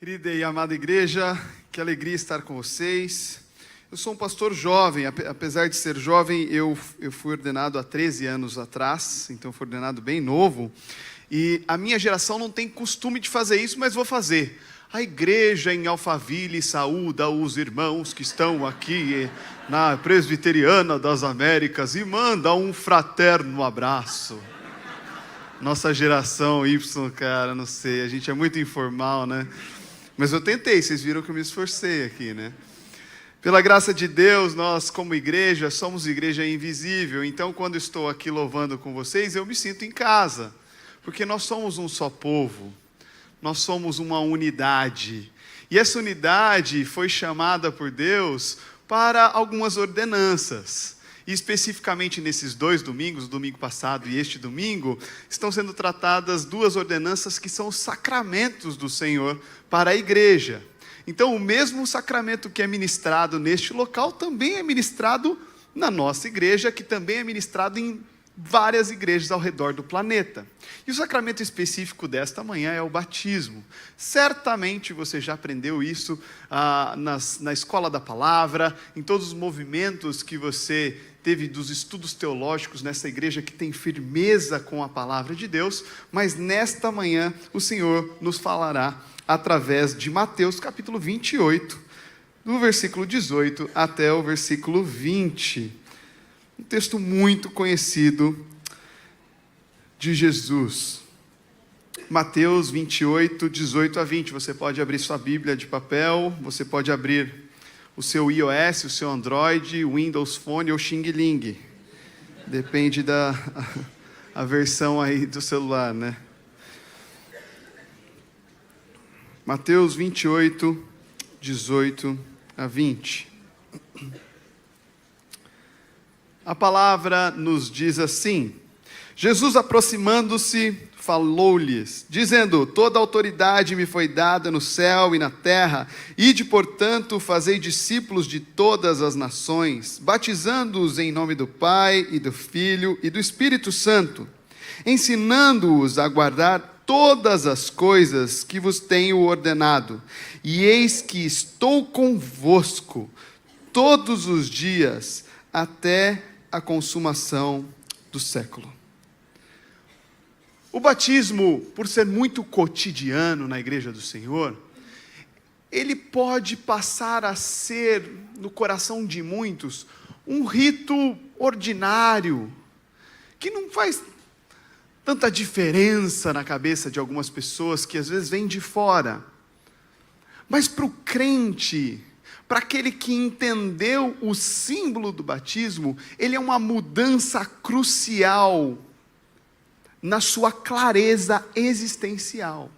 Querida e amada igreja, que alegria estar com vocês. Eu sou um pastor jovem, apesar de ser jovem, eu fui ordenado há 13 anos atrás, então fui ordenado bem novo. E a minha geração não tem costume de fazer isso, mas vou fazer. A igreja em Alphaville saúda os irmãos que estão aqui na Presbiteriana das Américas e manda um fraterno abraço. Nossa geração Y, cara, não sei, a gente é muito informal, né? Mas eu tentei, vocês viram que eu me esforcei aqui, né? Pela graça de Deus, nós como igreja, somos igreja invisível. Então, quando estou aqui louvando com vocês, eu me sinto em casa. Porque nós somos um só povo. Nós somos uma unidade. E essa unidade foi chamada por Deus para algumas ordenanças. E especificamente nesses 2 domingos, o domingo passado e este domingo, estão sendo tratadas 2 ordenanças que são os sacramentos do Senhor para a igreja. Então, o mesmo sacramento que é ministrado neste local também é ministrado na nossa igreja, que também é ministrado em várias igrejas ao redor do planeta. E o sacramento específico desta manhã é o batismo. Certamente você já aprendeu isso na escola da palavra, em todos os movimentos que você teve dos estudos teológicos nessa igreja que tem firmeza com a palavra de Deus, mas nesta manhã o Senhor nos falará através de Mateus capítulo 28, do versículo 18 até o versículo 20. Um texto muito conhecido de Jesus. Mateus 28, 18 a 20. Você pode abrir sua Bíblia de papel, você pode abrir o seu iOS, o seu Android, Windows Phone ou Xing Ling. Depende da a versão aí do celular, né? Mateus 28, 18 a 20. A palavra nos diz assim: Jesus, aproximando-se, falou-lhes, dizendo: toda autoridade me foi dada no céu e na terra. Ide, portanto, fazei discípulos de todas as nações, batizando-os em nome do Pai e do Filho e do Espírito Santo, ensinando-os a guardar todas as coisas que vos tenho ordenado. E eis que estou convosco todos os dias até a consumação do século. O batismo, por ser muito cotidiano na igreja do Senhor, ele pode passar a ser, no coração de muitos, um rito ordinário, que não faz tanta diferença na cabeça de algumas pessoas que às vezes vêm de fora. Mas para o crente, para aquele que entendeu o símbolo do batismo, ele é uma mudança crucial na sua clareza existencial.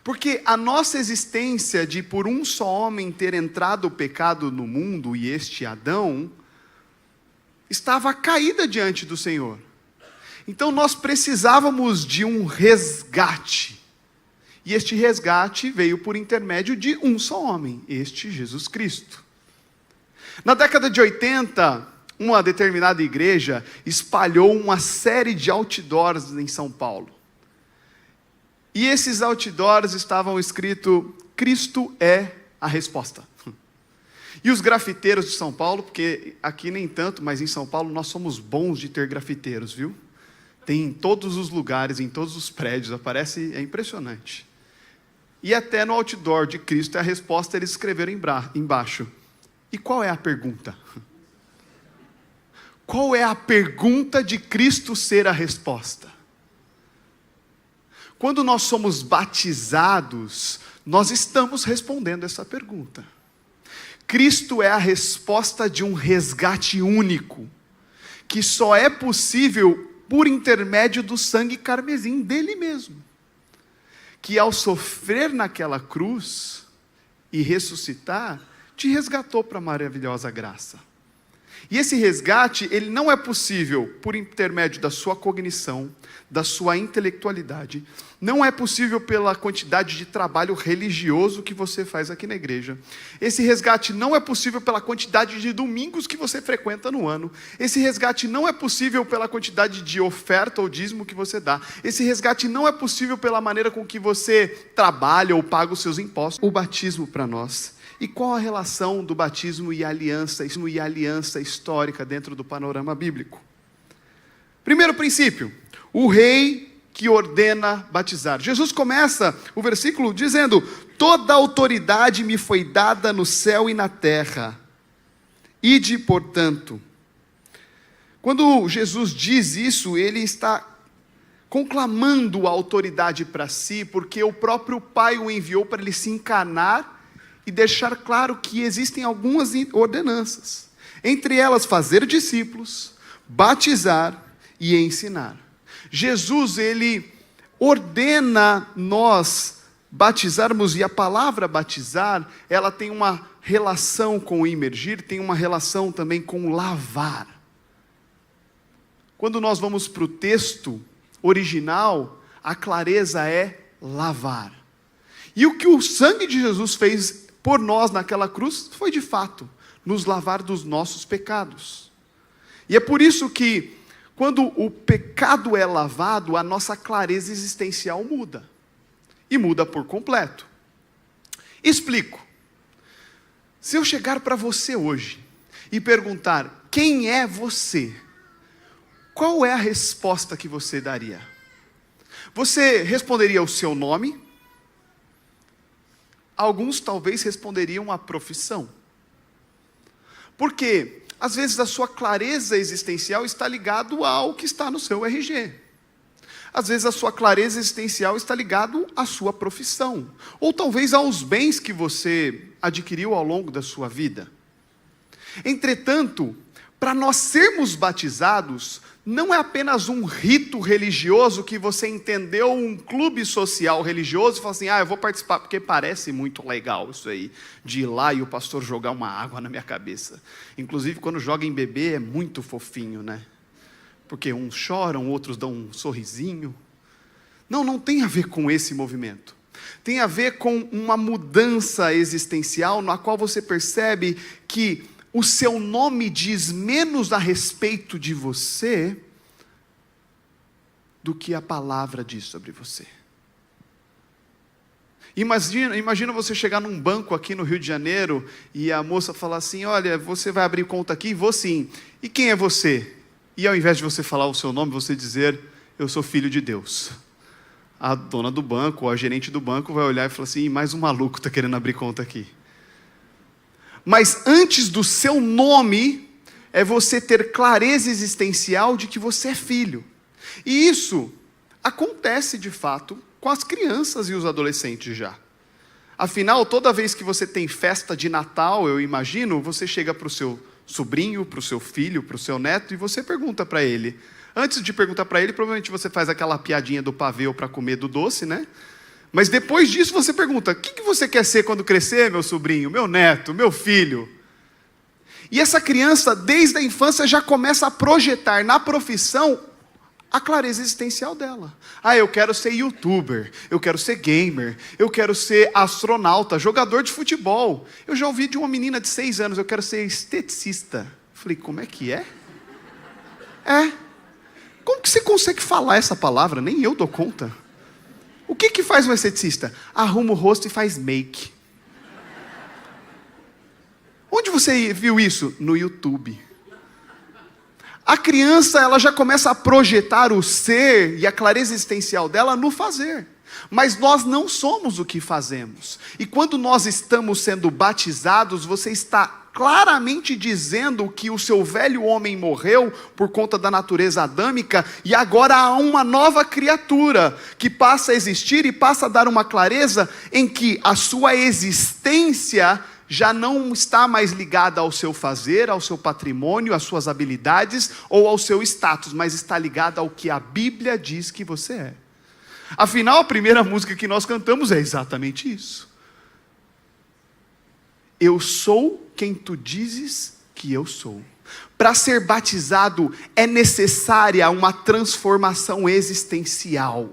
Porque a nossa existência de por um só homem ter entrado o pecado no mundo, e este Adão, estava caída diante do Senhor. Então nós precisávamos de um resgate. E este resgate veio por intermédio de um só homem, este Jesus Cristo. Na década de 80, uma determinada igreja espalhou uma série de outdoors em São Paulo. E esses outdoors estavam escritos: Cristo é a resposta. E os grafiteiros de São Paulo, porque aqui nem tanto, mas em São Paulo nós somos bons de ter grafiteiros, viu? Tem em todos os lugares, em todos os prédios, aparece, é impressionante. E até no outdoor de Cristo é a resposta, eles escreveram embaixo: e qual é a pergunta? Qual é a pergunta de Cristo ser a resposta? Quando nós somos batizados, nós estamos respondendo essa pergunta. Cristo é a resposta de um resgate único, que só é possível por intermédio do sangue carmesim dele mesmo, que ao sofrer naquela cruz e ressuscitar, te resgatou para a maravilhosa graça. E esse resgate, ele não é possível por intermédio da sua cognição, da sua intelectualidade. Não é possível pela quantidade de trabalho religioso que você faz aqui na igreja. Esse resgate não é possível pela quantidade de domingos que você frequenta no ano. Esse resgate não é possível pela quantidade de oferta ou dízimo que você dá. Esse resgate não é possível pela maneira com que você trabalha ou paga os seus impostos. O batismo para nós. E qual a relação do batismo e aliança histórica dentro do panorama bíblico? Primeiro princípio, o rei que ordena batizar. Jesus começa o versículo dizendo: toda autoridade me foi dada no céu e na terra. Ide, portanto. Quando Jesus diz isso, ele está conclamando a autoridade para si, porque o próprio Pai o enviou para ele se encarnar e deixar claro que existem algumas ordenanças. Entre elas, fazer discípulos, batizar e ensinar. Jesus, ele ordena nós batizarmos, e a palavra batizar, ela tem uma relação com o imergir, tem uma relação também com lavar. Quando nós vamos para o texto original, a clareza é lavar. E o que o sangue de Jesus fez por nós naquela cruz foi de fato nos lavar dos nossos pecados. E é por isso que quando o pecado é lavado, a nossa clareza existencial muda. E muda por completo. Explico. Se eu chegar para você hoje e perguntar: quem é você? Qual é a resposta que você daria? Você responderia o seu nome? Alguns talvez responderiam a profissão. Porque às vezes a sua clareza existencial está ligado ao que está no seu RG. Às vezes a sua clareza existencial está ligado à sua profissão, ou talvez aos bens que você adquiriu ao longo da sua vida. Entretanto, para nós sermos batizados, não é apenas um rito religioso que você entendeu, um clube social religioso, e fala assim: eu vou participar, porque parece muito legal isso aí, de ir lá e o pastor jogar uma água na minha cabeça. Inclusive, quando joga em bebê, é muito fofinho, né? Porque uns choram, outros dão um sorrisinho. Não tem a ver com esse movimento. Tem a ver com uma mudança existencial, na qual você percebe que o seu nome diz menos a respeito de você do que a palavra diz sobre você. Imagina você chegar num banco aqui no Rio de Janeiro e a moça falar assim: olha, você vai abrir conta aqui? Vou sim. E quem é você? E ao invés de você falar o seu nome, você dizer: eu sou filho de Deus. A dona do banco, ou a gerente do banco vai olhar e falar assim: mais um maluco está querendo abrir conta aqui. Mas antes do seu nome, é você ter clareza existencial de que você é filho. E isso acontece de fato com as crianças e os adolescentes já. Afinal, toda vez que você tem festa de Natal, eu imagino, você chega para o seu sobrinho, para o seu filho, para o seu neto, e você pergunta para ele. Antes de perguntar para ele, provavelmente você faz aquela piadinha do pavê para comer do doce, né? Mas depois disso você pergunta: o que você quer ser quando crescer, meu sobrinho, meu neto, meu filho? E essa criança, desde a infância, já começa a projetar na profissão a clareza existencial dela. Eu quero ser youtuber, eu quero ser gamer, eu quero ser astronauta, jogador de futebol. Eu já ouvi de uma menina de 6 anos: eu quero ser esteticista. Falei: como é que é? Como que você consegue falar essa palavra? Nem eu dou conta. O que faz um esteticista? Arruma o rosto e faz make. Onde você viu isso? No YouTube. A criança, ela já começa a projetar o ser e a clareza existencial dela no fazer. Mas nós não somos o que fazemos. E quando nós estamos sendo batizados, você está claramente dizendo que o seu velho homem morreu por conta da natureza adâmica, e agora há uma nova criatura que passa a existir e passa a dar uma clareza em que a sua existência já não está mais ligada ao seu fazer, ao seu patrimônio, às suas habilidades ou ao seu status, mas está ligada ao que a Bíblia diz que você é. Afinal, a primeira música que nós cantamos é exatamente isso. Eu sou quem tu dizes que eu sou. Para ser batizado é necessária uma transformação existencial.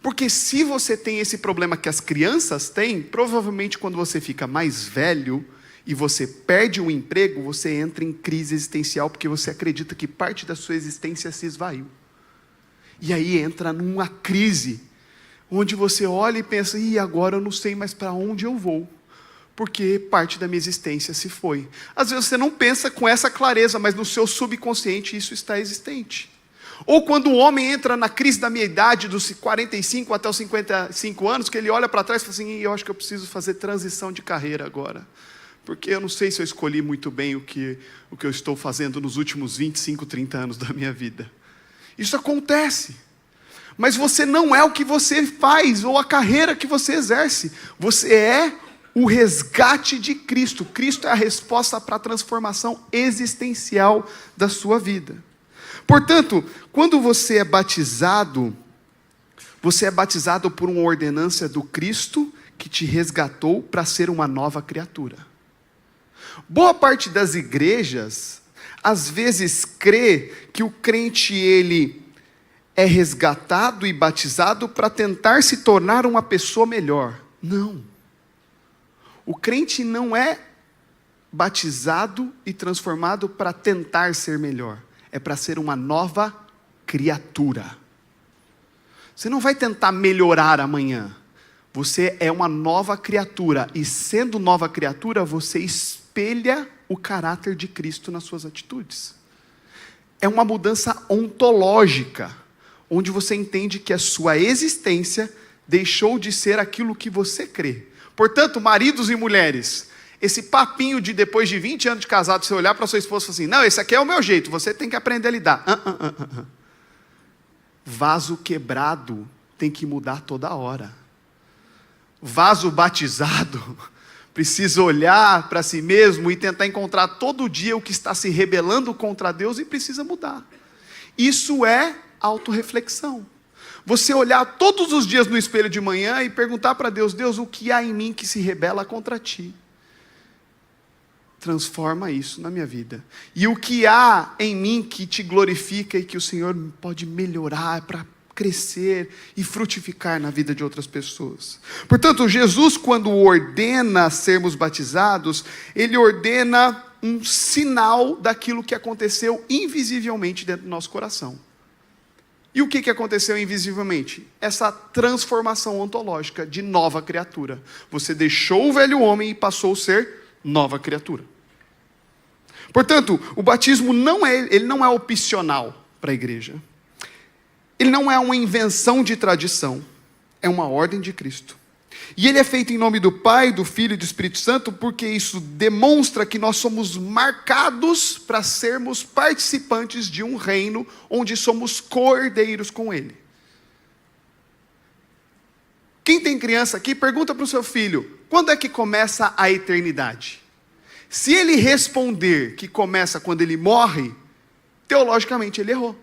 Porque se você tem esse problema que as crianças têm, provavelmente quando você fica mais velho e você perde um emprego, você entra em crise existencial porque você acredita que parte da sua existência se esvaiu. E aí entra numa crise, onde você olha e pensa, agora eu não sei mais para onde eu vou, porque parte da minha existência se foi. Às vezes você não pensa com essa clareza, mas no seu subconsciente isso está existente. Ou quando o homem entra na crise da minha idade, dos 45 até os 55 anos, que ele olha para trás e fala assim, eu acho que eu preciso fazer transição de carreira agora, porque eu não sei se eu escolhi muito bem o que eu estou fazendo nos últimos 25, 30 anos da minha vida. Isso acontece. Mas você não é o que você faz, ou a carreira que você exerce. Você é o resgate de Cristo. Cristo é a resposta para a transformação existencial da sua vida. Portanto, quando você é batizado por uma ordenança do Cristo que te resgatou para ser uma nova criatura. Boa parte das igrejas, às vezes, crê que o crente, ele é resgatado e batizado para tentar se tornar uma pessoa melhor. Não. O crente não é batizado e transformado para tentar ser melhor. É para ser uma nova criatura. Você não vai tentar melhorar amanhã. Você é uma nova criatura. E sendo nova criatura, você espelha o caráter de Cristo nas suas atitudes. É uma mudança ontológica, onde você entende que a sua existência deixou de ser aquilo que você crê. Portanto, maridos e mulheres, esse papinho de depois de 20 anos de casado, você olhar para sua esposa e falar assim, não, esse aqui é o meu jeito, você tem que aprender a lidar. Vaso quebrado tem que mudar toda hora. Vaso batizado precisa olhar para si mesmo e tentar encontrar todo dia o que está se rebelando contra Deus e precisa mudar. Isso é autorreflexão. Você olhar todos os dias no espelho de manhã e perguntar para Deus, Deus, o que há em mim que se rebela contra ti? Transforma isso na minha vida. E o que há em mim que te glorifica e que o Senhor pode melhorar para crescer e frutificar na vida de outras pessoas. Portanto, Jesus, quando ordena sermos batizados, ele ordena um sinal daquilo que aconteceu invisivelmente dentro do nosso coração. E o que aconteceu invisivelmente? Essa transformação ontológica de nova criatura. Você deixou o velho homem e passou a ser nova criatura. Portanto, o batismo não é opcional para a igreja. Ele não é uma invenção de tradição. É uma ordem de Cristo. E ele é feito em nome do Pai, do Filho e do Espírito Santo, porque isso demonstra que nós somos marcados para sermos participantes de um reino onde somos co-herdeiros com Ele. Quem tem criança aqui, pergunta para o seu filho, quando é que começa a eternidade? Se ele responder que começa quando ele morre, teologicamente ele errou.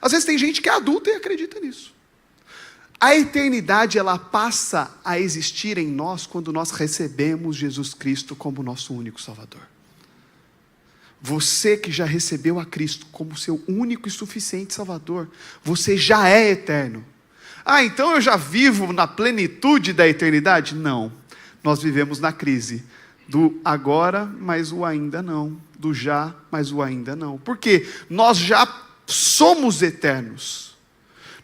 Às vezes tem gente que é adulta e acredita nisso. A eternidade, ela passa a existir em nós quando nós recebemos Jesus Cristo como nosso único Salvador. Você que já recebeu a Cristo como seu único e suficiente Salvador, você já é eterno. Então eu já vivo na plenitude da eternidade? Não. Nós vivemos na crise do agora, mas o ainda não. Do já, mas o ainda não. Por quê? Nós já somos eternos.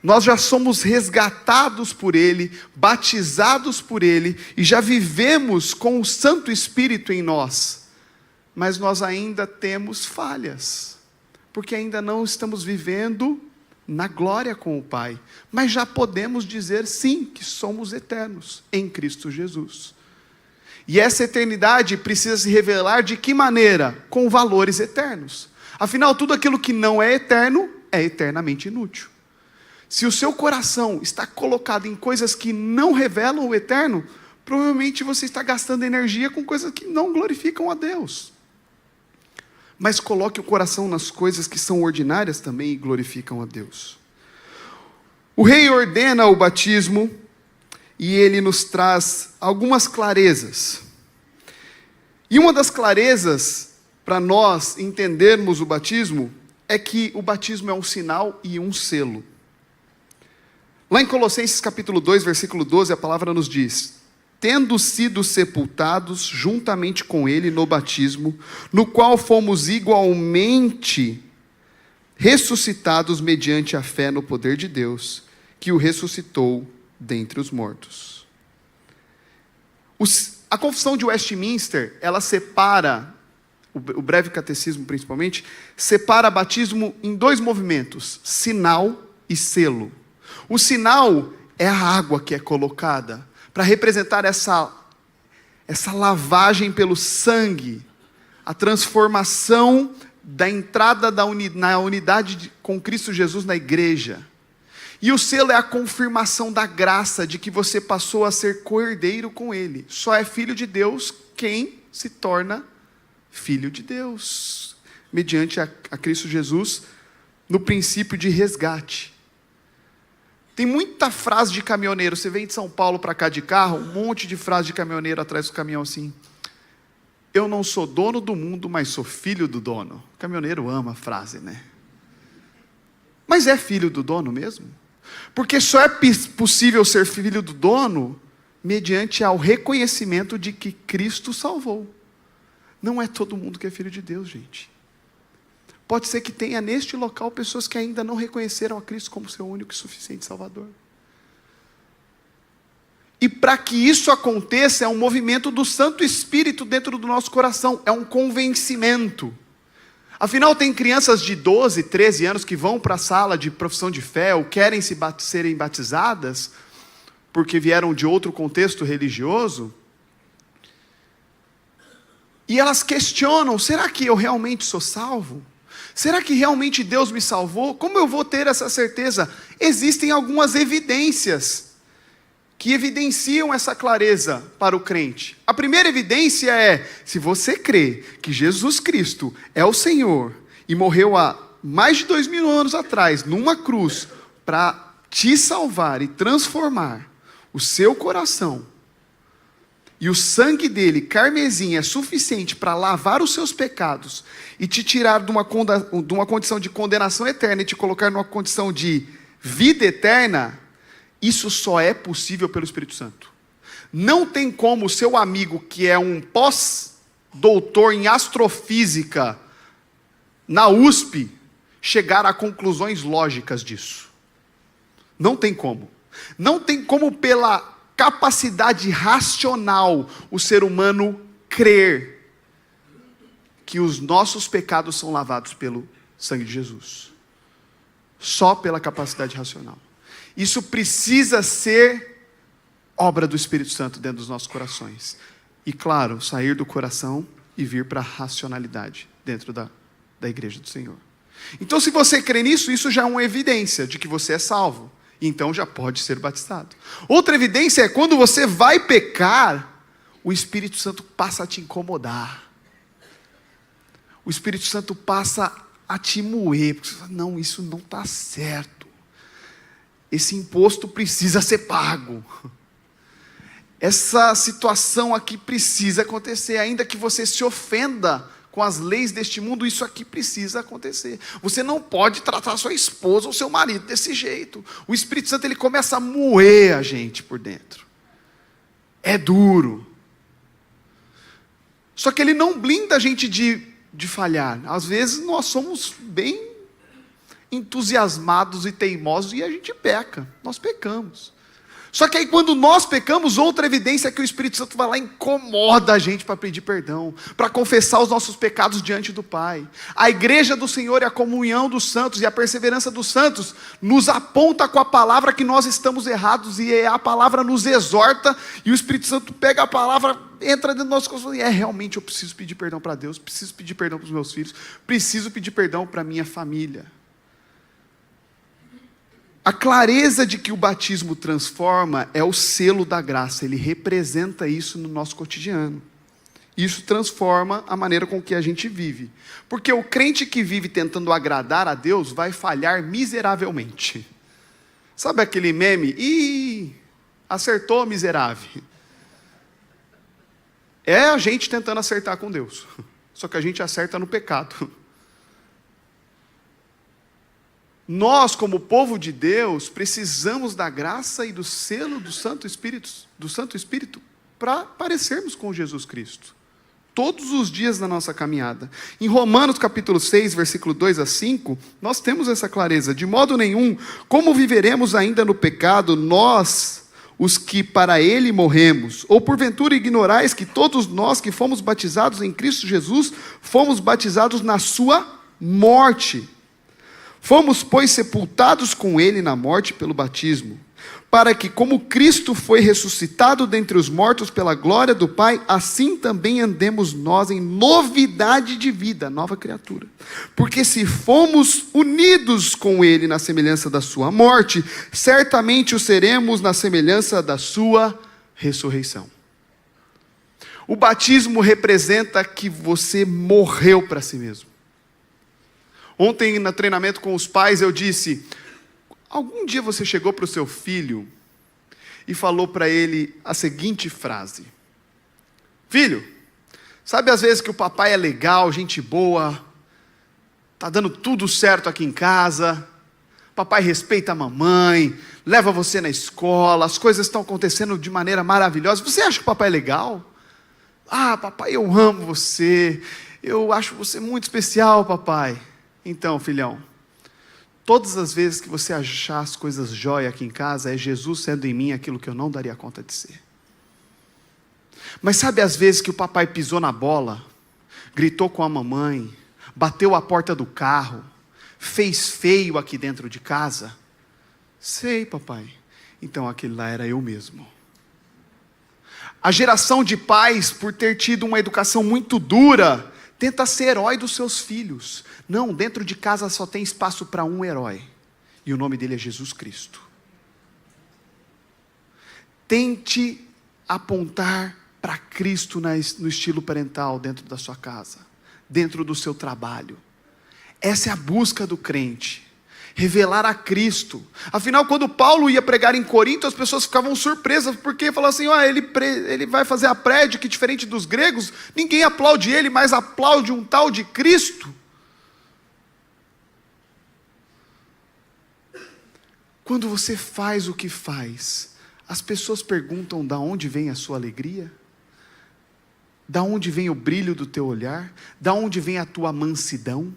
Nós já somos resgatados por Ele, batizados por Ele, e já vivemos com o Santo Espírito em nós. Mas nós ainda temos falhas, porque ainda não estamos vivendo na glória com o Pai. Mas já podemos dizer sim, que somos eternos em Cristo Jesus. E essa eternidade precisa se revelar de que maneira? Com valores eternos. Afinal, tudo aquilo que não é eterno, é eternamente inútil. Se o seu coração está colocado em coisas que não revelam o eterno, provavelmente você está gastando energia com coisas que não glorificam a Deus. Mas coloque o coração nas coisas que são ordinárias também e glorificam a Deus. O rei ordena o batismo e ele nos traz algumas clarezas. E uma das clarezas para nós entendermos o batismo é que o batismo é um sinal e um selo. Lá em Colossenses capítulo 2, versículo 12, a palavra nos diz: tendo sido sepultados juntamente com ele no batismo, no qual fomos igualmente ressuscitados mediante a fé no poder de Deus, que o ressuscitou dentre os mortos. A Confissão de Westminster, ela separa, o breve catecismo principalmente, separa batismo em dois movimentos: sinal e selo. O sinal é a água que é colocada para representar essa lavagem pelo sangue, a transformação da entrada na unidade com Cristo Jesus na igreja. E o selo é a confirmação da graça de que você passou a ser co-herdeiro com Ele. Só é filho de Deus quem se torna filho de Deus, mediante a Cristo Jesus, no princípio de resgate. Tem muita frase de caminhoneiro. Você vem de São Paulo para cá de carro, um monte de frase de caminhoneiro atrás do caminhão assim: eu não sou dono do mundo, mas sou filho do dono. O caminhoneiro ama a frase, né? Mas é filho do dono mesmo? Porque só é possível ser filho do dono mediante ao reconhecimento de que Cristo salvou. Não é todo mundo que é filho de Deus, gente. Pode ser que tenha neste local pessoas que ainda não reconheceram a Cristo como seu único e suficiente Salvador. E para que isso aconteça, é um movimento do Santo Espírito dentro do nosso coração, é um convencimento. Afinal, tem crianças de 12, 13 anos que vão para a sala de profissão de fé, ou querem serem batizadas, porque vieram de outro contexto religioso, e elas questionam: será que eu realmente sou salvo? Será que realmente Deus me salvou? Como eu vou ter essa certeza? Existem algumas evidências que evidenciam essa clareza para o crente. A primeira evidência é: se você crê que Jesus Cristo é o Senhor e morreu há mais de 2000 anos atrás, numa cruz, para te salvar e transformar o seu coração, e o sangue dele, carmesim, é suficiente para lavar os seus pecados e te tirar de uma condição de condenação eterna e te colocar numa condição de vida eterna, isso só é possível pelo Espírito Santo. Não tem como o seu amigo, que é um pós-doutor em astrofísica na USP, chegar a conclusões lógicas disso. Não tem como. Não tem como, pela capacidade racional, o ser humano crer que os nossos pecados são lavados pelo sangue de Jesus. Só pela capacidade racional. Isso precisa ser obra do Espírito Santo dentro dos nossos corações. E claro, sair do coração e vir para a racionalidade dentro da igreja do Senhor. Então, se você crê nisso, isso já é uma evidência de que você é salvo. Então já pode ser batizado. Outra evidência é quando você vai pecar, o Espírito Santo passa a te incomodar. O Espírito Santo passa a te moer. Porque você fala: não, isso não está certo. Esse imposto precisa ser pago. Essa situação aqui precisa acontecer. Ainda que você se ofenda com as leis deste mundo, isso aqui precisa acontecer. Você não pode tratar sua esposa ou seu marido desse jeito. O Espírito Santo, ele começa a moer a gente por dentro. É duro. Só que ele não blinda a gente de falhar. Às vezes nós somos bem entusiasmados e teimosos e a gente peca. Nós pecamos. Só que aí quando nós pecamos, outra evidência é que o Espírito Santo vai lá e incomoda a gente para pedir perdão, para confessar os nossos pecados diante do Pai. A igreja do Senhor e a comunhão dos santos e a perseverança dos santos nos aponta com a palavra que nós estamos errados, e a palavra nos exorta, e o Espírito Santo pega a palavra, entra dentro do nosso coração e realmente eu preciso pedir perdão para Deus, preciso pedir perdão para os meus filhos, preciso pedir perdão para a minha família. A clareza de que o batismo transforma é o selo da graça, ele representa isso no nosso cotidiano. Isso transforma a maneira com que a gente vive. Porque o crente que vive tentando agradar a Deus vai falhar miseravelmente. Sabe aquele meme? Ih, acertou, miserável. É a gente tentando acertar com Deus. só que a gente acerta no pecado. Nós, como povo de Deus, precisamos da graça e do selo do Santo Espírito, para parecermos com Jesus Cristo, todos os dias da nossa caminhada. Em Romanos capítulo 6, versículo 2 a 5, nós temos essa clareza: de modo nenhum, como viveremos ainda no pecado, nós, os que para ele morremos? Ou porventura ignorais que todos nós que fomos batizados em Cristo Jesus, fomos batizados na sua morte? Fomos, pois, sepultados com ele na morte pelo batismo, para que, como Cristo foi ressuscitado dentre os mortos pela glória do Pai, assim também andemos nós em novidade de vida, nova criatura. Porque se fomos unidos com ele na semelhança da sua morte, certamente o seremos na semelhança da sua ressurreição. O batismo representa que você morreu para si mesmo. Ontem, no treinamento com os pais, eu disse: algum dia você chegou para o seu filho e falou para ele a seguinte frase: filho, sabe às vezes que o papai é legal, gente boa, está dando tudo certo aqui em casa, papai respeita a mamãe, leva você na escola, as coisas estão acontecendo de maneira maravilhosa, você acha que o papai é legal? Ah, papai, eu amo você, eu acho você muito especial, papai. Então, filhão, todas as vezes que você achar as coisas jóia aqui em casa, é Jesus sendo em mim aquilo que eu não daria conta de ser. Mas sabe as vezes que o papai pisou na bola, gritou com a mamãe, bateu a porta do carro, fez feio aqui dentro de casa? Sei, papai. Então aquele lá era eu mesmo. A geração de pais, por ter tido uma educação muito dura, tenta ser herói dos seus filhos. Não, dentro de casa só tem espaço para um herói, e o nome dele é Jesus Cristo. Tente apontar para Cristo no estilo parental dentro da sua casa, dentro do seu trabalho. Essa é a busca do crente, revelar a Cristo. Afinal, quando Paulo ia pregar em Corinto, as pessoas ficavam surpresas, porque falavam assim: ele vai fazer a prédica, que diferente dos gregos, ninguém aplaude ele, mas aplaude um tal de Cristo. Quando você faz o que faz, as pessoas perguntam: da onde vem a sua alegria? Da onde vem o brilho do teu olhar? Da onde vem a tua mansidão?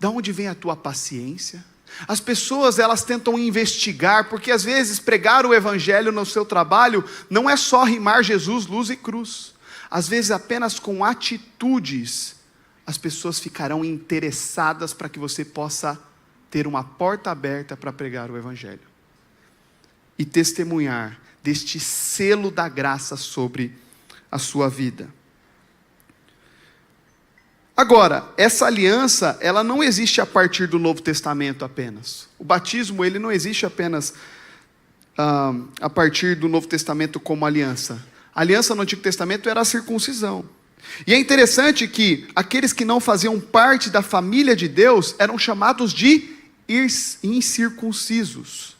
Da onde vem a tua paciência? As pessoas, elas tentam investigar, porque às vezes pregar o evangelho no seu trabalho não é só rimar Jesus, luz e cruz. Às vezes apenas com atitudes as pessoas ficarão interessadas para que você possa ter uma porta aberta para pregar o evangelho e testemunhar deste selo da graça sobre a sua vida. Agora, essa aliança, ela não existe a partir do Novo Testamento apenas. O batismo, ele não existe apenas a partir do Novo Testamento como aliança. A aliança no Antigo Testamento era a circuncisão. E é interessante que aqueles que não faziam parte da família de Deus eram chamados de incircuncisos.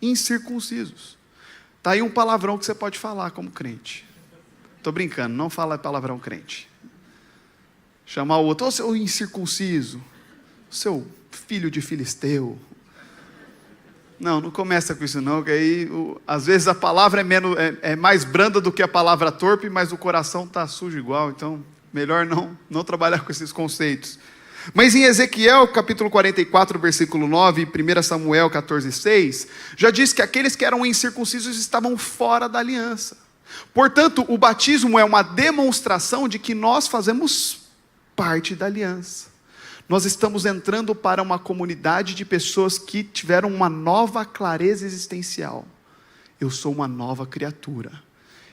Incircuncisos. Está aí um palavrão que você pode falar como crente. Estou brincando, não fala palavrão crente. Chamar o outro: ô seu incircunciso, seu filho de filisteu. Não começa com isso não, que aí às vezes a palavra é mais branda do que a palavra torpe, mas o coração está sujo igual, então melhor não trabalhar com esses conceitos. Mas em Ezequiel capítulo 44, versículo 9, e 1 Samuel 14, 6, já diz que aqueles que eram incircuncisos estavam fora da aliança. Portanto, o batismo é uma demonstração de que nós fazemos parte da aliança. Nós estamos entrando para uma comunidade de pessoas que tiveram uma nova clareza existencial. Eu sou uma nova criatura.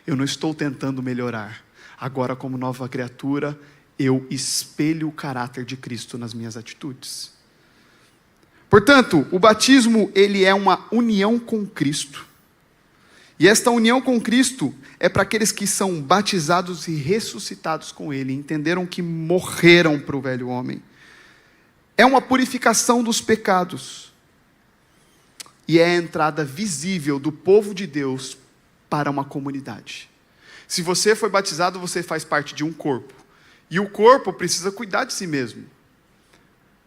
Eu não estou tentando melhorar. Agora, como nova criatura, eu espelho o caráter de Cristo nas minhas atitudes. Portanto, o batismo, ele é uma união com Cristo. E esta união com Cristo é para aqueles que são batizados e ressuscitados com Ele, entenderam que morreram para o velho homem. É uma purificação dos pecados. E é a entrada visível do povo de Deus para uma comunidade. Se você foi batizado, você faz parte de um corpo. E o corpo precisa cuidar de si mesmo.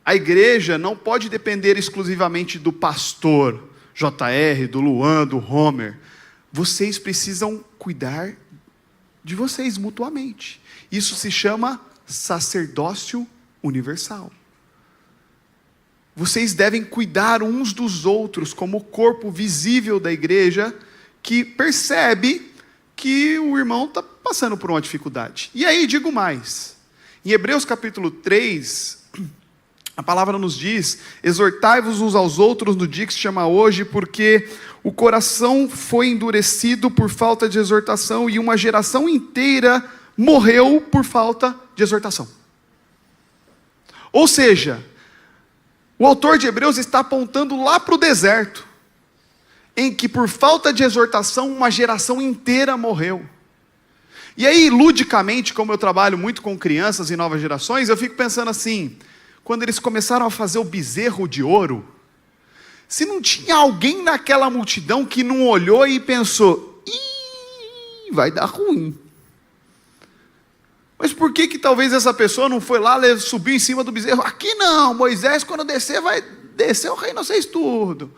A igreja não pode depender exclusivamente do pastor JR, do Luan, do Homer. Vocês precisam cuidar de vocês mutuamente. Isso se chama sacerdócio universal. Vocês devem cuidar uns dos outros como o corpo visível da igreja que percebe que o irmão está passando por uma dificuldade. E aí, digo mais. Em Hebreus capítulo 3, a palavra nos diz: exortai-vos uns aos outros no dia que se chama hoje, porque o coração foi endurecido por falta de exortação e uma geração inteira morreu por falta de exortação. Ou seja, o autor de Hebreus está apontando lá para o deserto, em que por falta de exortação uma geração inteira morreu. E aí, ludicamente, como eu trabalho muito com crianças e novas gerações, eu fico pensando assim, quando eles começaram a fazer o bezerro de ouro, se não tinha alguém naquela multidão que não olhou e pensou, ih, vai dar ruim. Mas por que talvez essa pessoa não foi lá, subiu em cima do bezerro? Aqui não, Moisés quando descer, vai descer o reino, vocês tudo.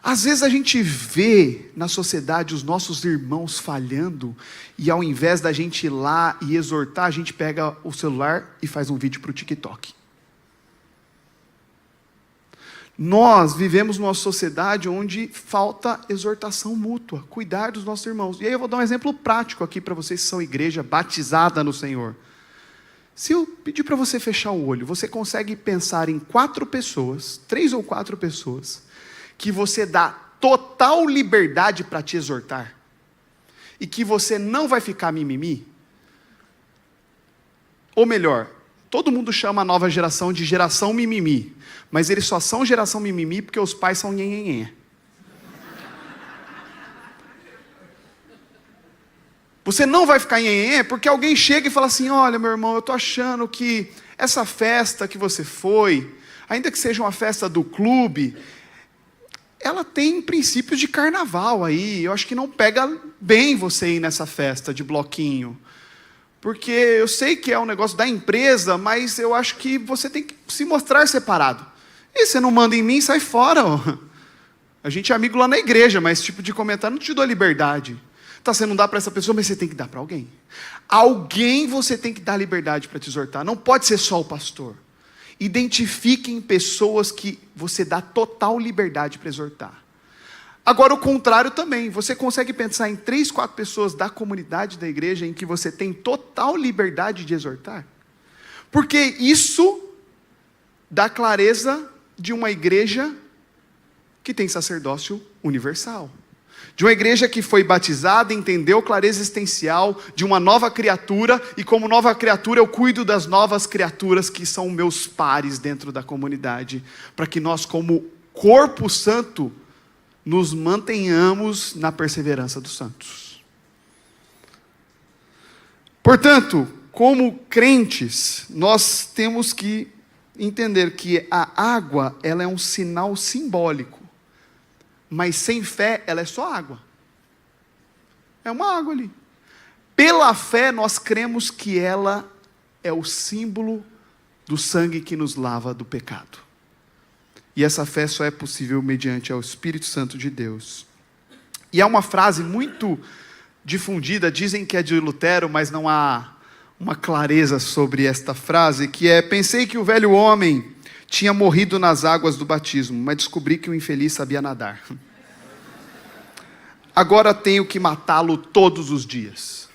Às vezes a gente vê na sociedade os nossos irmãos falhando, e ao invés da gente ir lá e exortar, a gente pega o celular e faz um vídeo para o TikTok. Nós vivemos numa sociedade onde falta exortação mútua, cuidar dos nossos irmãos. E aí eu vou dar um exemplo prático aqui para vocês que são igreja batizada no Senhor. Se eu pedir para você fechar o olho, você consegue pensar em 4 pessoas, 3 ou 4 pessoas, que você dá total liberdade para te exortar, e que você não vai ficar mimimi? Ou melhor, todo mundo chama a nova geração de geração mimimi, mas eles só são geração mimimi porque os pais são nhenhenhé. Você não vai ficar nhenhenhé porque alguém chega e fala assim, olha meu irmão, eu estou achando que essa festa que você foi, ainda que seja uma festa do clube, ela tem princípios de carnaval aí, eu acho que não pega bem você ir nessa festa de bloquinho. Porque eu sei que é um negócio da empresa, mas eu acho que você tem que se mostrar separado. E você não manda em mim, sai fora. Ó. A gente é amigo lá na igreja, mas esse tipo de comentário não te dá liberdade. Tá, você não dá para essa pessoa, mas você tem que dar para alguém. Alguém você tem que dar liberdade para te exortar. Não pode ser só o pastor. Identifiquem pessoas que você dá total liberdade para exortar. Agora o contrário também, você consegue pensar em 3, 4 pessoas da comunidade da igreja em que você tem total liberdade de exortar? Porque isso dá clareza de uma igreja que tem sacerdócio universal. De uma igreja que foi batizada, entendeu clareza existencial de uma nova criatura, e como nova criatura eu cuido das novas criaturas que são meus pares dentro da comunidade, para que nós como corpo santo nos mantenhamos na perseverança dos santos. Portanto, como crentes, nós temos que entender que a água, ela é um sinal simbólico, mas sem fé, ela é só água. É uma água ali. Pela fé, nós cremos que ela é o símbolo do sangue que nos lava do pecado. E essa fé só é possível mediante ao Espírito Santo de Deus. E há uma frase muito difundida, dizem que é de Lutero, mas não há uma clareza sobre esta frase, que é: pensei que o velho homem tinha morrido nas águas do batismo, mas descobri que o infeliz sabia nadar. Agora tenho que matá-lo todos os dias.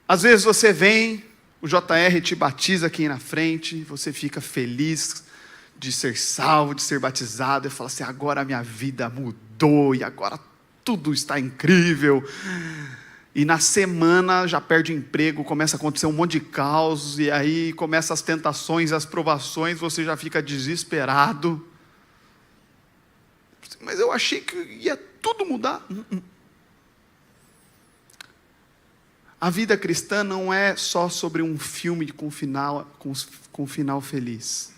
Às vezes você vem, o JR te batiza aqui na frente, você fica feliz de ser salvo, de ser batizado, e fala assim, agora a minha vida mudou, e agora tudo está incrível. E na semana já perde o emprego, começa a acontecer um monte de caos, e aí começam as tentações, as provações, você já fica desesperado. Mas eu achei que ia tudo mudar. A vida cristã não é só sobre um filme com final feliz.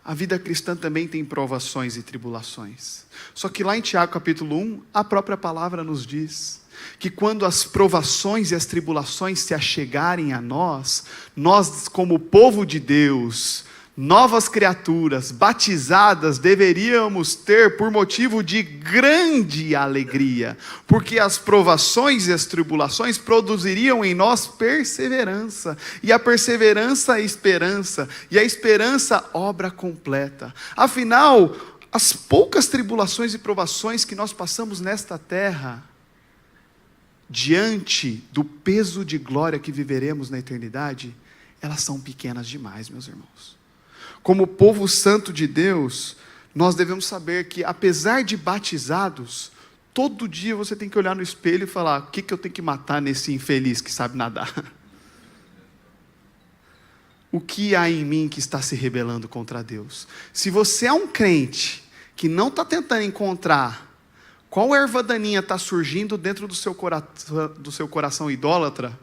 A vida cristã também tem provações e tribulações. Só que lá em Tiago capítulo 1, a própria palavra nos diz que quando as provações e as tribulações se achegarem a nós, nós como povo de Deus, novas criaturas, batizadas, deveríamos ter por motivo de grande alegria, porque as provações e as tribulações produziriam em nós perseverança, e a perseverança esperança, e a esperança obra completa. Afinal, as poucas tribulações e provações que nós passamos nesta terra, diante do peso de glória que viveremos na eternidade, elas são pequenas demais, meus irmãos. Como povo santo de Deus, nós devemos saber que, apesar de batizados, todo dia você tem que olhar no espelho e falar: o que eu tenho que matar nesse infeliz que sabe nadar? O que há em mim que está se rebelando contra Deus? Se você é um crente que não está tentando encontrar qual erva daninha está surgindo dentro do seu coração idólatra,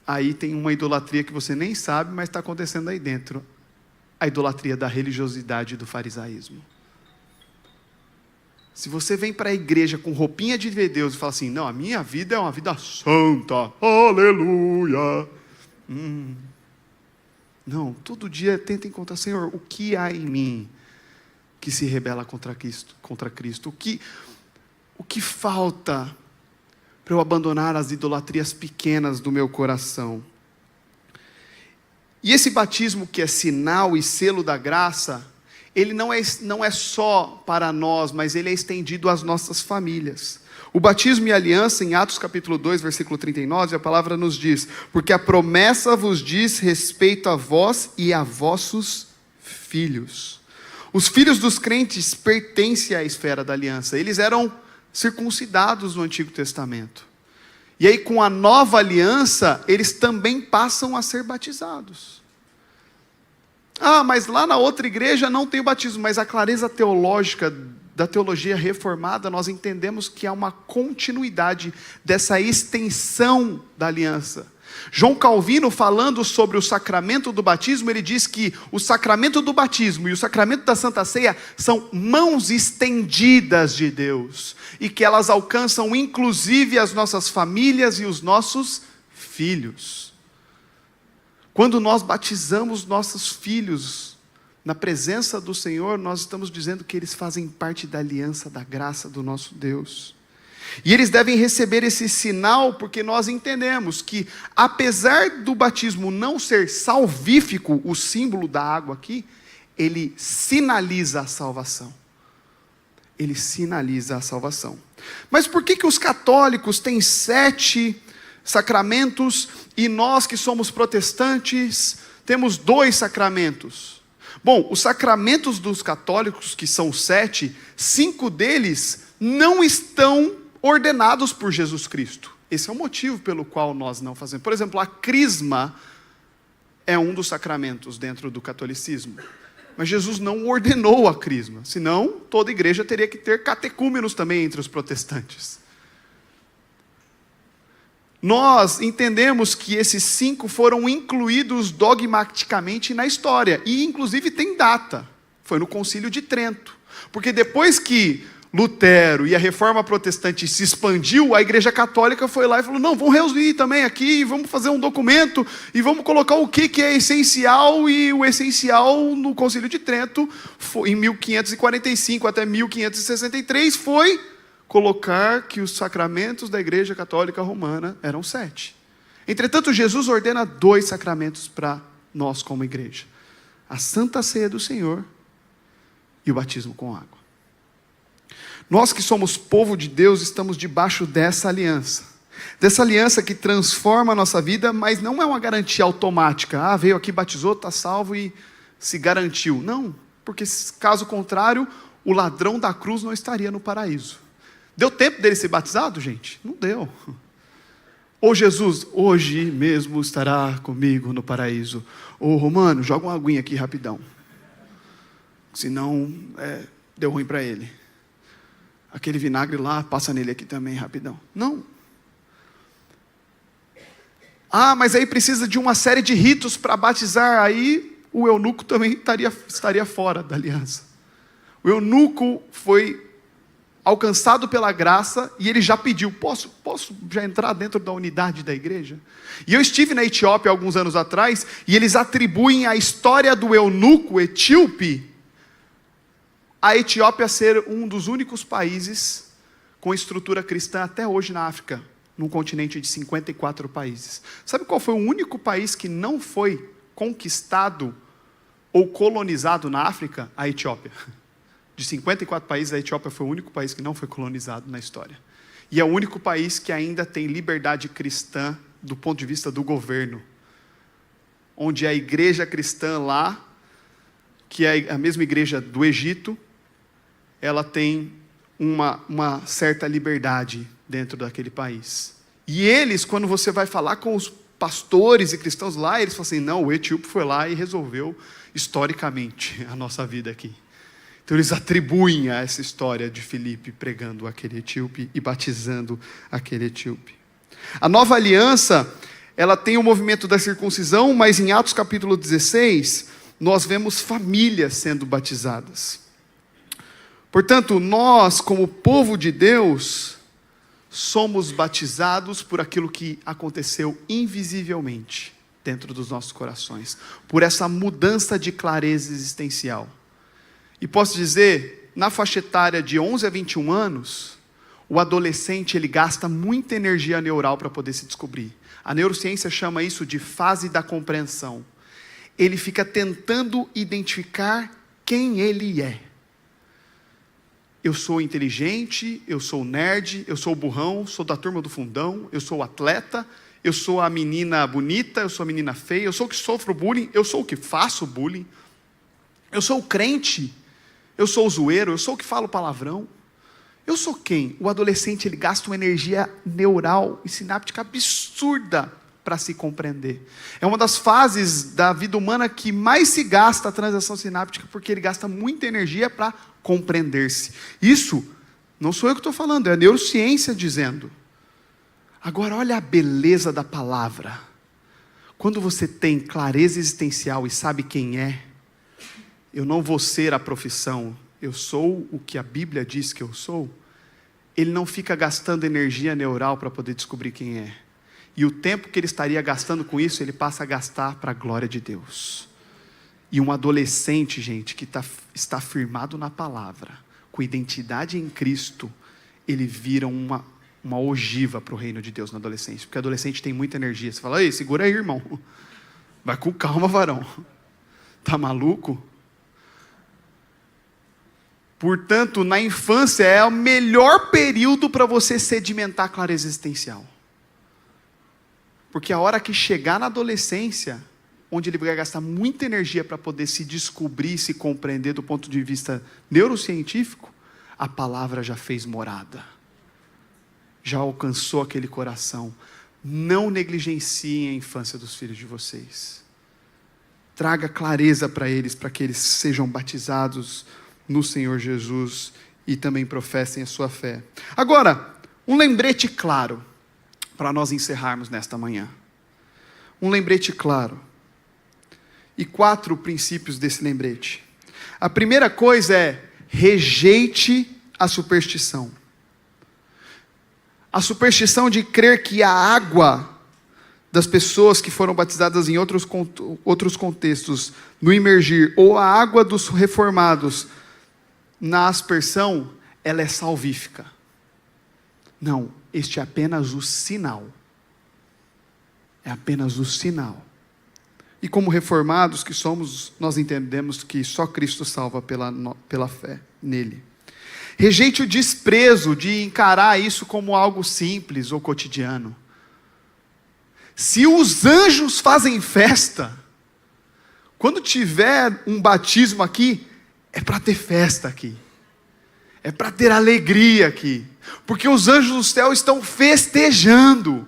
aí tem uma idolatria que você nem sabe, mas está acontecendo aí dentro. A idolatria da religiosidade e do farisaísmo. Se você vem para a igreja com roupinha de ver Deus e fala assim: não, a minha vida é uma vida santa, aleluia. Não, todo dia tenta encontrar: Senhor, o que há em mim que se rebela contra Cristo? O que falta para eu abandonar as idolatrias pequenas do meu coração? E esse batismo, que é sinal e selo da graça, ele não é só para nós, mas ele é estendido às nossas famílias. O batismo e aliança, em Atos capítulo 2, versículo 39, a palavra nos diz: porque a promessa vos diz respeito a vós e a vossos filhos. Os filhos dos crentes pertencem à esfera da aliança. Eles eram circuncidados no Antigo Testamento. E aí, com a nova aliança, eles também passam a ser batizados. Ah, mas lá na outra igreja não tem o batismo. Mas a clareza teológica da teologia reformada, nós entendemos que há uma continuidade dessa extensão da aliança. João Calvino, falando sobre o sacramento do batismo, ele diz que o sacramento do batismo e o sacramento da Santa Ceia são mãos estendidas de Deus, e que elas alcançam inclusive as nossas famílias e os nossos filhos. Quando nós batizamos nossos filhos na presença do Senhor, nós estamos dizendo que eles fazem parte da aliança da graça do nosso Deus. E eles devem receber esse sinal, porque nós entendemos que, apesar do batismo não ser salvífico, o símbolo da água aqui, ele sinaliza a salvação. Ele sinaliza a salvação. Mas por que os católicos têm 7 sacramentos e nós que somos protestantes temos 2 sacramentos? Bom, os sacramentos dos católicos, que são 7, 5 deles não estão ordenados por Jesus Cristo. Esse é o motivo pelo qual nós não fazemos. Por exemplo, a crisma é um dos sacramentos dentro do catolicismo. Mas Jesus não ordenou a crisma. Senão, toda igreja teria que ter catecúmenos também entre os protestantes. Nós entendemos que esses 5 foram incluídos dogmaticamente na história. E inclusive tem data. Foi no Concílio de Trento. Porque depois que Lutero e a reforma protestante se expandiu, a igreja católica foi lá e falou: não, vamos reunir também aqui, vamos fazer um documento, e vamos colocar o que é essencial, e o essencial no Concílio de Trento, em 1545 até 1563, foi colocar que os sacramentos da igreja católica romana eram 7. Entretanto, Jesus ordena 2 sacramentos para nós como igreja: a Santa Ceia do Senhor e o batismo com água. Nós que somos povo de Deus estamos debaixo dessa aliança que transforma a nossa vida, mas não é uma garantia automática. Ah, veio aqui, batizou, está salvo e se garantiu. Não, porque caso contrário, o ladrão da cruz não estaria no paraíso. Deu tempo dele ser batizado, gente? Não deu. Ou Jesus, hoje mesmo estará comigo no paraíso. Ô Romano, joga uma aguinha aqui rapidão. Senão, deu ruim para ele. Aquele vinagre lá, passa nele aqui também, rapidão. Não. Ah, mas aí precisa de uma série de ritos para batizar. Aí o eunuco também estaria fora da aliança. O eunuco foi alcançado pela graça, e ele já pediu, posso já entrar dentro da unidade da igreja? E eu estive na Etiópia alguns anos atrás, e eles atribuem a história do eunuco etíope, a Etiópia ser um dos únicos países com estrutura cristã até hoje na África, num continente de 54 países. Sabe qual foi o único país que não foi conquistado ou colonizado na África? A Etiópia. De 54 países, a Etiópia foi o único país que não foi colonizado na história. E é o único país que ainda tem liberdade cristã do ponto de vista do governo. Onde a igreja cristã lá, que é a mesma igreja do Egito, ela tem uma certa liberdade dentro daquele país. E eles, quando você vai falar com os pastores e cristãos lá, eles falam assim, não, o etíope foi lá e resolveu historicamente a nossa vida aqui. Então eles atribuem a essa história de Filipe pregando aquele etíope e batizando aquele etíope. A nova aliança, ela tem o movimento da circuncisão, mas em Atos capítulo 16, nós vemos famílias sendo batizadas. Portanto, nós, como povo de Deus, somos batizados por aquilo que aconteceu invisivelmente dentro dos nossos corações, por essa mudança de clareza existencial. E posso dizer, na faixa etária de 11 a 21 anos, o adolescente ele gasta muita energia neural para poder se descobrir. A neurociência chama isso de fase da compreensão. Ele fica tentando identificar quem ele é. Eu sou inteligente, eu sou nerd, eu sou burrão, sou da turma do fundão, eu sou atleta, eu sou a menina bonita, eu sou a menina feia, eu sou o que sofro bullying, eu sou o que faço bullying, eu sou o crente, eu sou o zoeiro, eu sou o que falo palavrão. Eu sou quem? O adolescente ele gasta uma energia neural e sináptica absurda para se compreender. É uma das fases da vida humana que mais se gasta a transação sináptica, porque ele gasta muita energia para compreender-se. Isso não sou eu que estou falando, é a neurociência dizendo. Agora olha a beleza da palavra. Quando você tem clareza existencial e sabe quem é, eu não vou ser a profissão, eu sou o que a Bíblia diz que eu sou, ele não fica gastando energia neural para poder descobrir quem é. E o tempo que ele estaria gastando com isso, ele passa a gastar para a glória de Deus. E um adolescente, gente, que está firmado na palavra, com identidade em Cristo, ele vira uma ogiva para o reino de Deus na adolescência. Porque adolescente tem muita energia. Você fala, ei, segura aí, irmão. Vai com calma, varão. Tá maluco? Portanto, na infância é o melhor período para você sedimentar a clareza existencial. Porque a hora que chegar na adolescência, onde ele vai gastar muita energia para poder se descobrir, se compreender do ponto de vista neurocientífico, a palavra já fez morada. Já alcançou aquele coração. Não negligenciem a infância dos filhos de vocês. Traga clareza para eles, para que eles sejam batizados no Senhor Jesus e também professem a sua fé. Agora, um lembrete claro, para nós encerrarmos nesta manhã. Um lembrete claro. E 4 princípios desse lembrete. A primeira coisa é, rejeite a superstição. A superstição de crer que a água das pessoas que foram batizadas em outros contextos, no imergir, ou a água dos reformados, na aspersão, ela é salvífica. Não, este é apenas o sinal. É apenas o sinal. E como reformados que somos, nós entendemos que só Cristo salva pela fé nele. Rejeite o desprezo de encarar isso como algo simples ou cotidiano. Se os anjos fazem festa, quando tiver um batismo aqui, é para ter festa aqui. É para ter alegria aqui. Porque os anjos do céu estão festejando.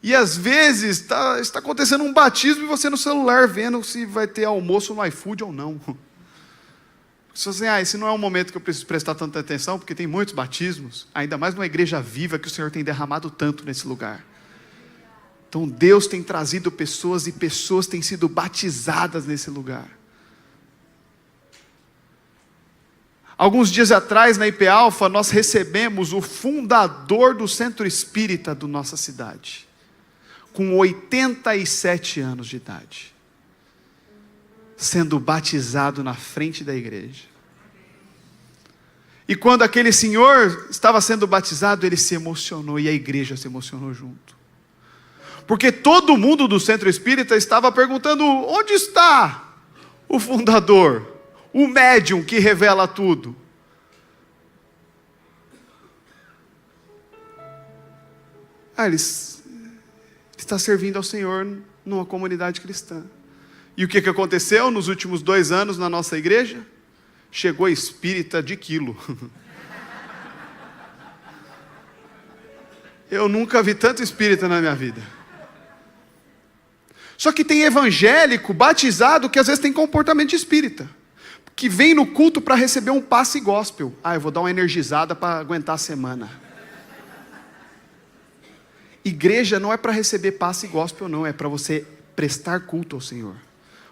E às vezes está acontecendo um batismo e você no celular vendo se vai ter almoço no iFood ou não. Você fala assim, esse não é um momento que eu preciso prestar tanta atenção, porque tem muitos batismos, ainda mais numa igreja viva que o Senhor tem derramado tanto nesse lugar. Então Deus tem trazido pessoas e pessoas têm sido batizadas nesse lugar. Alguns dias atrás, na IP Alpha, nós recebemos o fundador do Centro Espírita da nossa cidade, com 87 anos de idade, sendo batizado na frente da igreja. E quando aquele senhor estava sendo batizado, ele se emocionou e a igreja se emocionou junto. Porque todo mundo do Centro Espírita estava perguntando: onde está o fundador? O médium que revela tudo. Ele está servindo ao Senhor numa comunidade cristã. E o que aconteceu nos últimos 2 anos na nossa igreja? Chegou espírita de quilo. Eu nunca vi tanto espírita na minha vida. Só que tem evangélico batizado que às vezes tem comportamento de espírita, que vem no culto para receber um passe gospel. Eu vou dar uma energizada para aguentar a semana. Igreja não é para receber passe gospel, não. É para você prestar culto ao Senhor.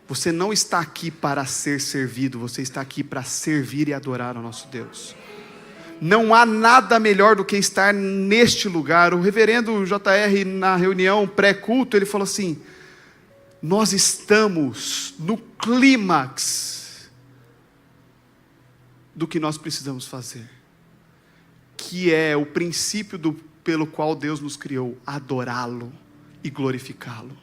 Você não está aqui para ser servido. Você está aqui para servir e adorar ao nosso Deus. Não há nada melhor do que estar neste lugar. O reverendo JR, na reunião pré-culto, ele falou assim: nós estamos no clímax do que nós precisamos fazer, que é o princípio pelo qual Deus nos criou: adorá-lo e glorificá-lo.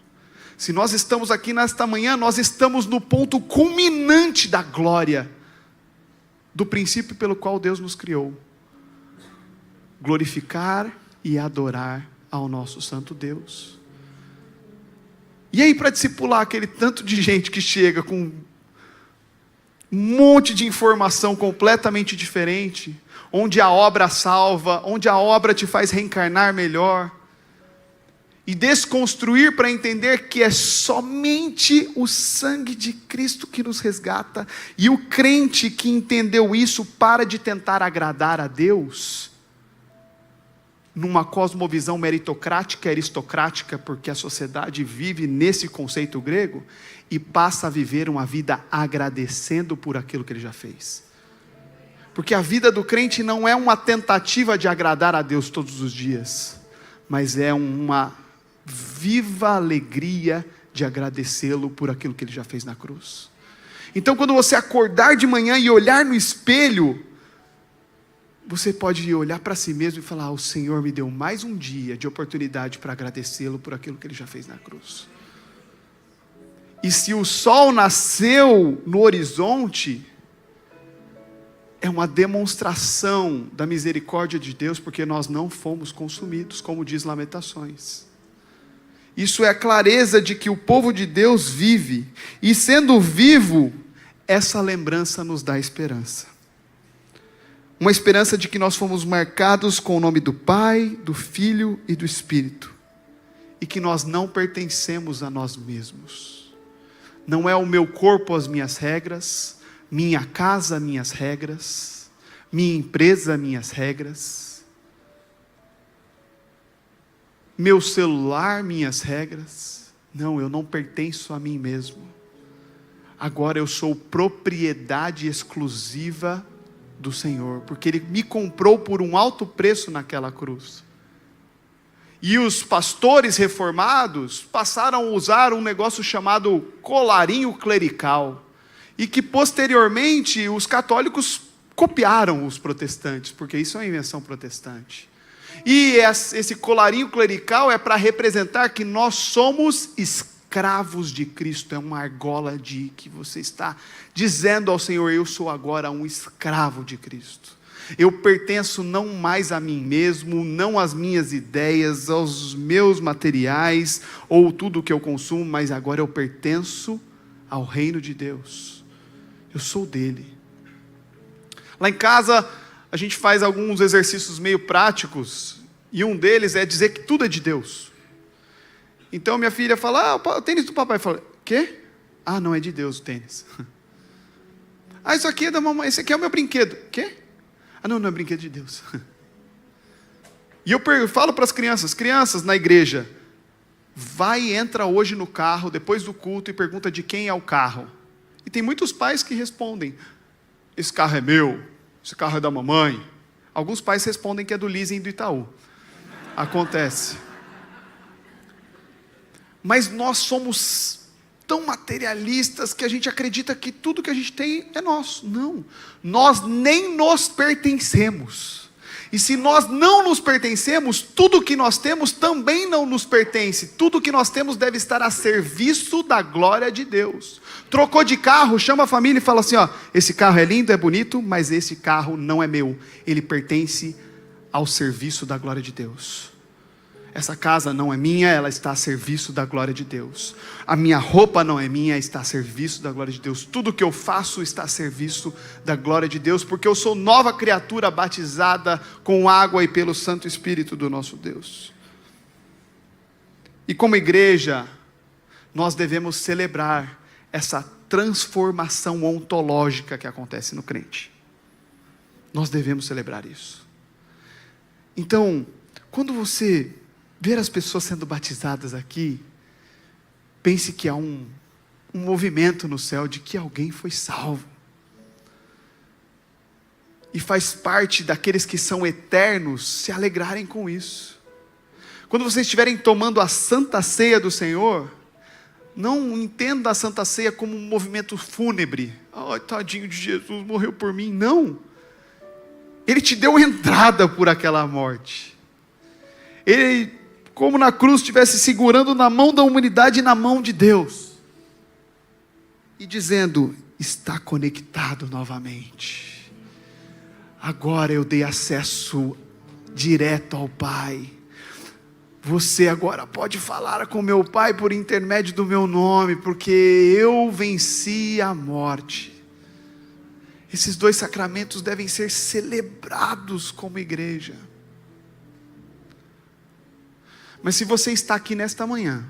Se nós estamos aqui nesta manhã, nós estamos no ponto culminante da glória, do princípio pelo qual Deus nos criou: glorificar e adorar ao nosso santo Deus. E aí, para discipular aquele tanto de gente que chega com um monte de informação completamente diferente, onde a obra salva, onde a obra te faz reencarnar melhor, e desconstruir para entender que é somente o sangue de Cristo que nos resgata, e o crente que entendeu isso para de tentar agradar a Deus, numa cosmovisão meritocrática, aristocrática, porque a sociedade vive nesse conceito grego, e passa a viver uma vida agradecendo por aquilo que ele já fez. Porque a vida do crente não é uma tentativa de agradar a Deus todos os dias, mas é uma viva alegria de agradecê-lo por aquilo que ele já fez na cruz. Então, quando você acordar de manhã e olhar no espelho, você pode olhar para si mesmo e falar: o Senhor me deu mais um dia de oportunidade para agradecê-lo por aquilo que ele já fez na cruz. E se o sol nasceu no horizonte, é uma demonstração da misericórdia de Deus, porque nós não fomos consumidos, como diz Lamentações. Isso é a clareza de que o povo de Deus vive, e sendo vivo, essa lembrança nos dá esperança. Uma esperança de que nós fomos marcados com o nome do Pai, do Filho e do Espírito, e que nós não pertencemos a nós mesmos. Não é o meu corpo as minhas regras, minha casa minhas regras, minha empresa minhas regras, meu celular minhas regras. Não, eu não pertenço a mim mesmo. Agora eu sou propriedade exclusiva do Senhor, porque Ele me comprou por um alto preço naquela cruz. E os pastores reformados passaram a usar um negócio chamado colarinho clerical, e que posteriormente os católicos copiaram os protestantes, porque isso é uma invenção protestante. E esse colarinho clerical é para representar que nós somos escravos de Cristo. É uma argola de que você está dizendo ao Senhor: eu sou agora um escravo de Cristo. Eu pertenço não mais a mim mesmo, não às minhas ideias, aos meus materiais, ou tudo o que eu consumo, mas agora eu pertenço ao reino de Deus. Eu sou dele. Lá em casa, a gente faz alguns exercícios meio práticos, e um deles é dizer que tudo é de Deus. Então minha filha fala: o tênis do papai. Eu falo: quê? Não, é de Deus o tênis. Isso aqui é da mamãe, esse aqui é o meu brinquedo. Quê? Não é brinquedo de Deus. E eu falo para as crianças na igreja: entra hoje no carro, depois do culto, e pergunta de quem é o carro. E tem muitos pais que respondem: esse carro é meu. esse carro é da mamãe. Alguns pais respondem que é do leasing do Itaú. Acontece. Mas nós somos tão materialistas que a gente acredita que tudo que a gente tem é nosso. Não, nós nem nos pertencemos. E se nós não nos pertencemos, tudo que nós temos também não nos pertence. Tudo que nós temos deve estar a serviço da glória de Deus. Trocou de carro, chama a família e fala assim, ó, esse carro é lindo, é bonito, mas esse carro não é meu. Ele pertence ao serviço da glória de Deus. Essa casa não é minha, ela está a serviço da glória de Deus. A minha roupa não é minha, está a serviço da glória de Deus. Tudo que eu faço está a serviço da glória de Deus, porque eu sou nova criatura batizada com água e pelo Santo Espírito do nosso Deus. E como igreja, nós devemos celebrar essa transformação ontológica que acontece no crente. Nós devemos celebrar isso. Então, quando você ver as pessoas sendo batizadas aqui, pense que há um movimento no céu de que alguém foi salvo. E faz parte daqueles que são eternos se alegrarem com isso. Quando vocês estiverem tomando a Santa Ceia do Senhor, não entenda a Santa Ceia como um movimento fúnebre. Ai, tadinho de Jesus, morreu por mim. Não. Ele te deu entrada por aquela morte. Ele, como na cruz, estivesse segurando na mão da humanidade e na mão de Deus. E dizendo, está conectado novamente. Agora eu dei acesso direto ao Pai. Você agora pode falar com meu Pai por intermédio do meu nome, porque eu venci a morte. Esses dois sacramentos devem ser celebrados como igreja. Mas se você está aqui nesta manhã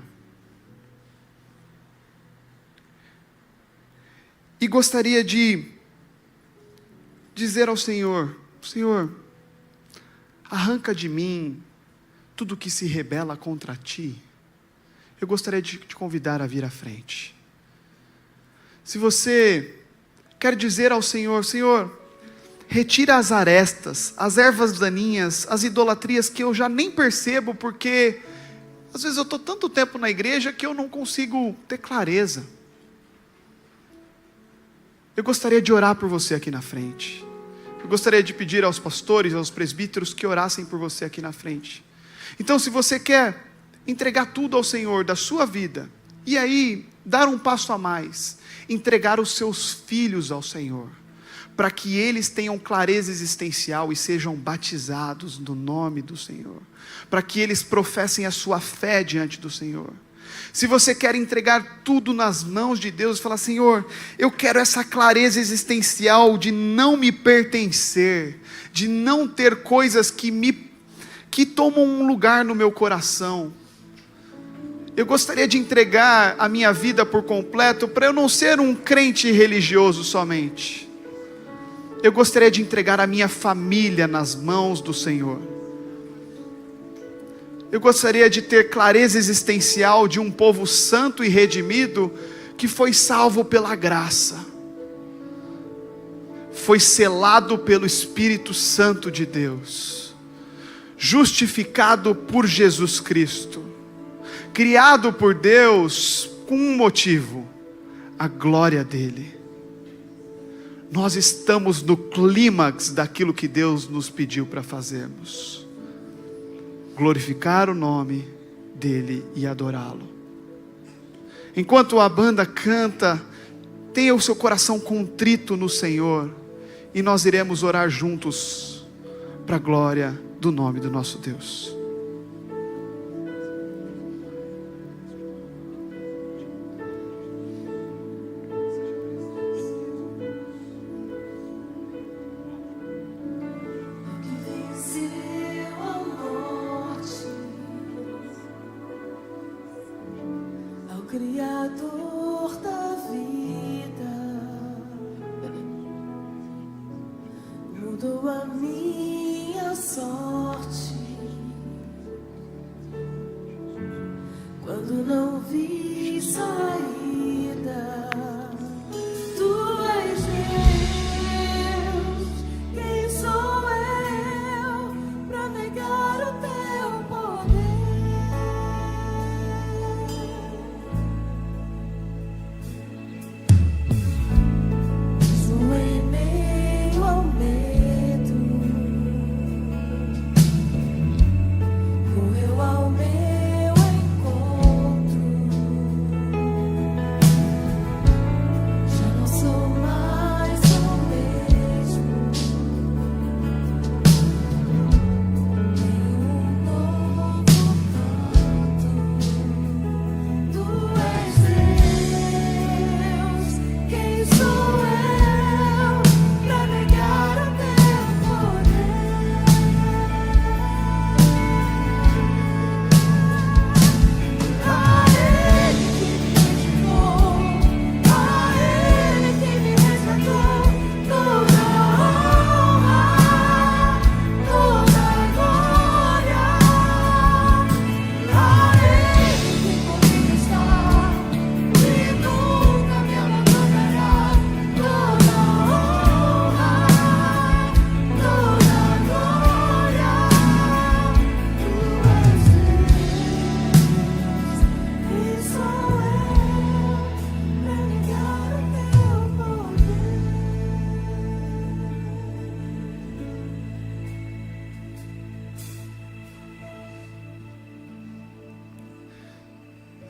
e gostaria de dizer ao Senhor, Senhor, arranca de mim tudo que se rebela contra ti, eu gostaria de te convidar a vir à frente. Se você quer dizer ao Senhor, Senhor, retira as arestas, as ervas daninhas, as idolatrias que eu já nem percebo, porque às vezes eu estou tanto tempo na igreja que eu não consigo ter clareza. Eu gostaria de orar por você aqui na frente. Eu gostaria de pedir aos pastores, aos presbíteros que orassem por você aqui na frente. Então, se você quer entregar tudo ao Senhor da sua vida, e aí dar um passo a mais, entregar os seus filhos ao Senhor, para que eles tenham clareza existencial e sejam batizados no nome do Senhor, para que eles professem a sua fé diante do Senhor. Se você quer entregar tudo nas mãos de Deus e falar, Senhor, eu quero essa clareza existencial de não me pertencer, de não ter coisas que tomam um lugar no meu coração. Eu gostaria de entregar a minha vida por completo, para eu não ser um crente religioso somente. Eu gostaria de entregar a minha família nas mãos do Senhor. Eu gostaria de ter clareza existencial de um povo santo e redimido, que foi salvo pela graça, foi selado pelo Espírito Santo de Deus, justificado por Jesus Cristo, criado por Deus com um motivo, a glória dEle. Nós estamos no clímax daquilo que Deus nos pediu para fazermos: glorificar o nome dEle e adorá-lo. Enquanto a banda canta, tenha o seu coração contrito no Senhor, e nós iremos orar juntos para a glória do nome do nosso Deus. Criador da vida, mudou a minha sorte quando não vi saída. Tu és Deus,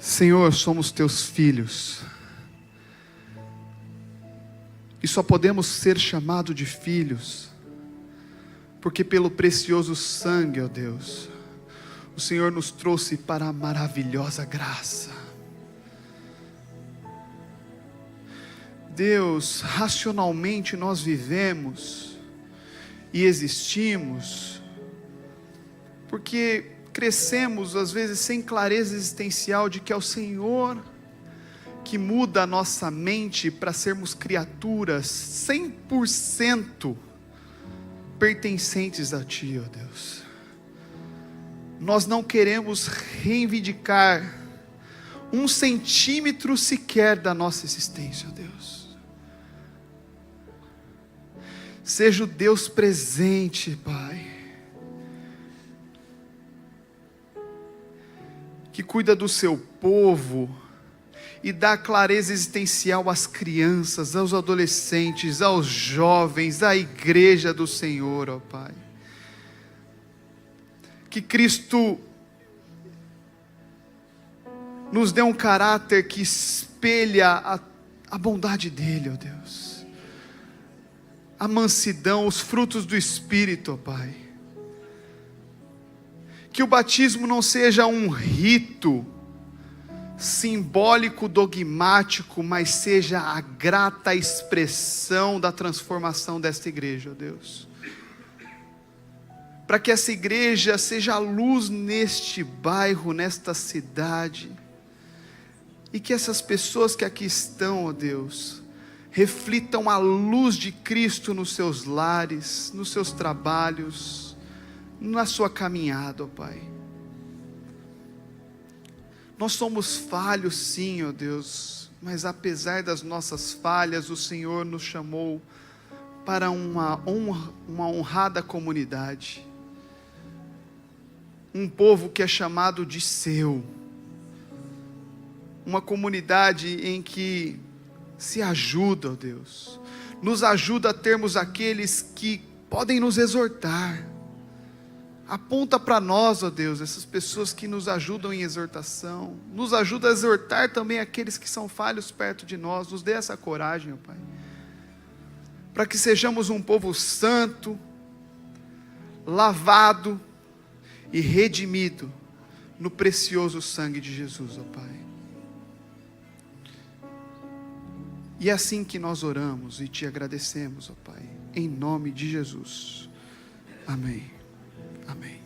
Senhor, somos teus filhos. E só podemos ser chamados de filhos, porque pelo precioso sangue, ó Deus, o Senhor nos trouxe para a maravilhosa graça. Deus, racionalmente nós vivemos e existimos, porque crescemos às vezes sem clareza existencial de que é o Senhor que muda a nossa mente para sermos criaturas 100% pertencentes a Ti, ó Deus. Nós não queremos reivindicar 1 centímetro sequer da nossa existência, ó Deus. Seja o Deus presente, Pai, que cuida do seu povo e dá clareza existencial às crianças, aos adolescentes, aos jovens, à igreja do Senhor, ó Pai. Que Cristo nos dê um caráter que espelha a bondade dEle, ó Deus. A mansidão, os frutos do Espírito, ó Pai. Que o batismo não seja um rito simbólico, dogmático, mas seja a grata expressão da transformação desta igreja, ó Deus. Para que essa igreja seja a luz neste bairro, nesta cidade, e que essas pessoas que aqui estão, ó Deus, reflitam a luz de Cristo nos seus lares, nos seus trabalhos, na sua caminhada, ó Pai. Nós somos falhos sim, ó Deus, mas apesar das nossas falhas, o Senhor nos chamou para uma honrada comunidade, um povo que é chamado de seu, uma comunidade em que se ajuda, ó Deus, nos ajuda a termos aqueles que podem nos exortar. Aponta para nós, ó Deus, essas pessoas que nos ajudam em exortação, nos ajuda a exortar também aqueles que são falhos perto de nós, nos dê essa coragem, ó Pai, para que sejamos um povo santo, lavado e redimido no precioso sangue de Jesus, ó Pai. E é assim que nós oramos e te agradecemos, ó Pai, em nome de Jesus. Amém. Amém.